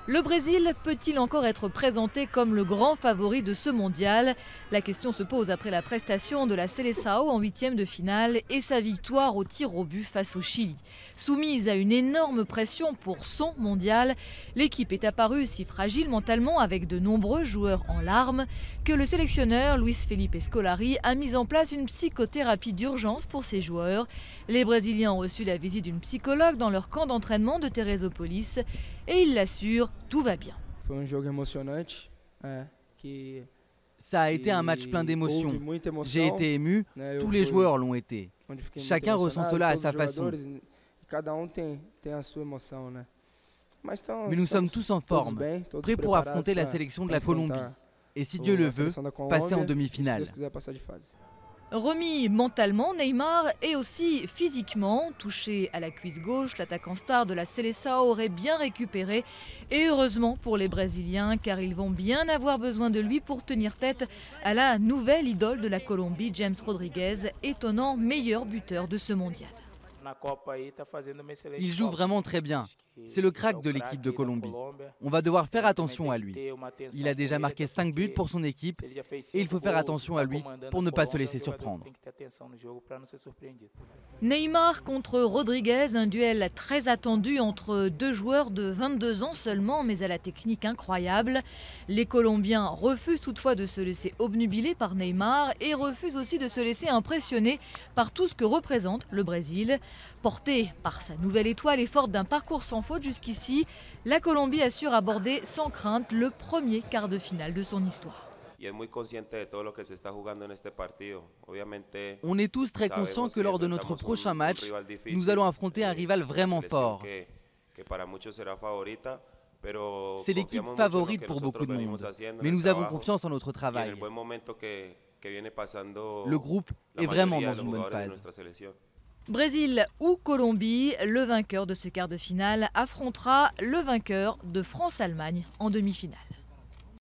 Le Brésil peut-il encore être présenté comme le grand favori de ce mondial? La question se pose après la prestation de la Seleção en 8e de finale et sa victoire au tir au but face au Chili. Soumise à une énorme pression pour son mondial, l'équipe est apparue si fragile mentalement avec de nombreux joueurs en larmes que le sélectionneur Luis Felipe Scolari a mis en place une psychothérapie d'urgence pour ses joueurs. Les Brésiliens ont reçu la visite d'une psychologue dans leur camp d'entraînement de Teresópolis et ils l'assurent, tout va bien. Ça a été un match plein d'émotions. J'ai été ému, tous les joueurs l'ont été. Chacun ressent cela à sa façon. Mais nous sommes tous en forme, prêts pour affronter la sélection de la Colombie. Et si Dieu le veut, passer en demi-finale. Remis mentalement, Neymar est aussi physiquement touché à la cuisse gauche. L'attaquant star de la Seleção aurait bien récupéré. Et heureusement pour les Brésiliens, car ils vont bien avoir besoin de lui pour tenir tête à la nouvelle idole de la Colombie, James Rodriguez, étonnant meilleur buteur de ce mondial. Il joue vraiment très bien. C'est le crack de l'équipe de Colombie. On va devoir faire attention à lui. Il a déjà marqué 5 buts pour son équipe et il faut faire attention à lui pour ne pas se laisser surprendre. Neymar contre Rodriguez, un duel très attendu entre deux joueurs de 22 ans seulement, mais à la technique incroyable. Les Colombiens refusent toutefois de se laisser obnubiler par Neymar et refusent aussi de se laisser impressionner par tout ce que représente le Brésil. Porté par sa nouvelle étoile et forte d'un parcours sans faute jusqu'ici, la Colombie assure aborder sans crainte le premier quart de finale de son histoire. On est tous très conscients que lors de notre prochain match, nous allons affronter un rival vraiment fort. C'est l'équipe favorite pour beaucoup de monde, mais nous avons confiance en notre travail. Le groupe est vraiment dans une bonne phase. Brésil ou Colombie, le vainqueur de ce quart de finale affrontera le vainqueur de France-Allemagne en demi-finale.